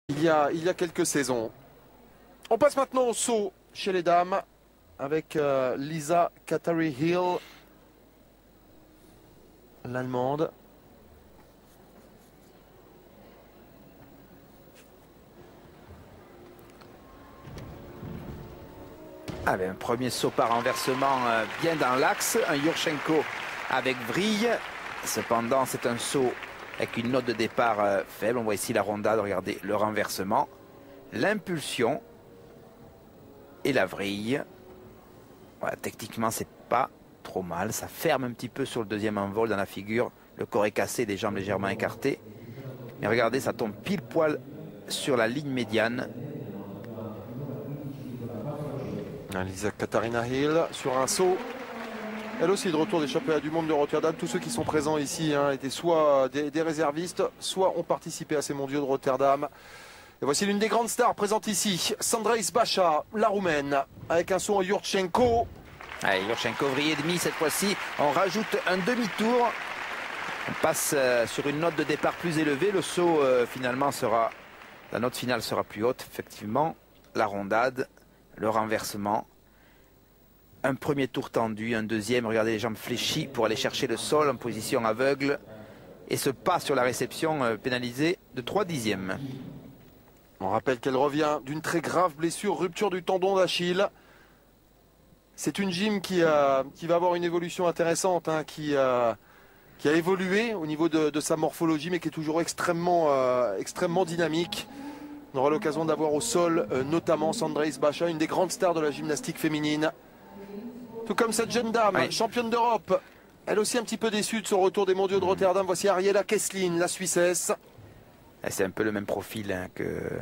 Il y a quelques saisons. On passe maintenant au saut chez les dames avec Lisa Catary-Hill, l'allemande. Un premier saut par renversement bien dans l'axe, un Yurchenko avec vrille. Cependant, c'est un saut avec une note de départ faible. On voit ici la rondade, regardez le renversement, l'impulsion et la vrille. Voilà, techniquement, c'est pas trop mal. Ça ferme un petit peu sur le deuxième envol dans la figure. Le corps est cassé, les jambes légèrement écartées. Mais regardez, ça tombe pile poil sur la ligne médiane. Lisa Catary-Hill sur un saut. Elle aussi de retour des championnats du monde de Rotterdam. Tous ceux qui sont présents ici étaient soit des réservistes, soit ont participé à ces mondiaux de Rotterdam. Et voici l'une des grandes stars présentes ici, Sandrejs Bacha, la Roumaine, avec un saut en Yurchenko. Allez, Yurchenko vrille et demi cette fois-ci. On rajoute un demi-tour. On passe sur une note de départ plus élevée. Le saut finalement sera, la note finale sera plus haute, effectivement. La rondade, le renversement. Un premier tour tendu, un deuxième, regardez les jambes fléchies pour aller chercher le sol en position aveugle. Et ce pas sur la réception pénalisé de 3 dixièmes. On rappelle qu'elle revient d'une très grave blessure, rupture du tendon d'Achille. C'est une gym qui va avoir une évolution intéressante, qui a évolué au niveau de sa morphologie, mais qui est toujours extrêmement dynamique. On aura l'occasion d'avoir au sol notamment Sandrejs Bacha, une des grandes stars de la gymnastique féminine. Tout comme cette jeune dame, oui, championne d'Europe, elle aussi un petit peu déçue de son retour des mondiaux de Rotterdam. Voici Ariela Kesslin, la Suissesse. C'est un peu le même profil que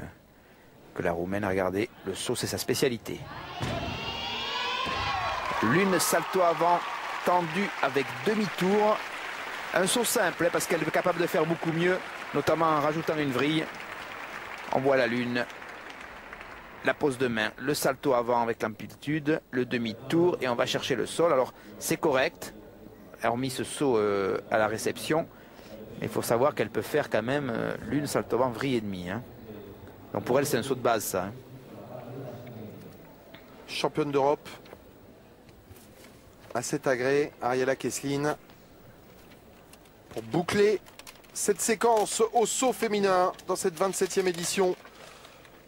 la Roumaine. Regardez, le saut c'est sa spécialité. L'une salto avant, tendue avec demi-tour. Un saut simple parce qu'elle est capable de faire beaucoup mieux, notamment en rajoutant une vrille. On voit la lune, la pose de main, le salto avant avec l'amplitude, le demi-tour et on va chercher le sol. Alors c'est correct, hormis ce saut à la réception. Il faut savoir qu'elle peut faire quand même l'une salto avant, vrille et demi. Donc pour elle c'est un saut de base ça. Championne d'Europe à cet agrès, Ariela Kesslin. Pour boucler cette séquence au saut féminin dans cette 27e édition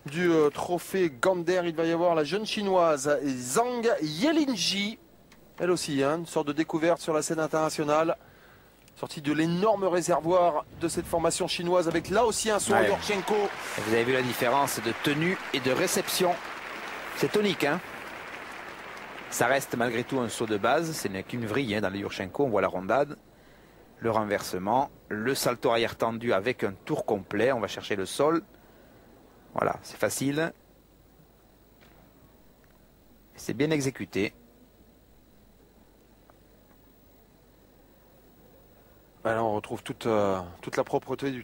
du trophée Gander, il va y avoir la jeune chinoise Zhang Yelinji. Elle aussi, une sorte de découverte sur la scène internationale. Sortie de l'énorme réservoir de cette formation chinoise avec là aussi un saut en Yurchenko. Vous avez vu la différence de tenue et de réception. C'est tonique, Ça reste malgré tout un saut de base. Ce n'est qu'une vrille dans le Yurchenko. On voit la rondade, le renversement, le salto arrière tendu avec un tour complet. On va chercher le sol. Voilà, c'est facile. C'est bien exécuté. Alors on retrouve toute la propreté du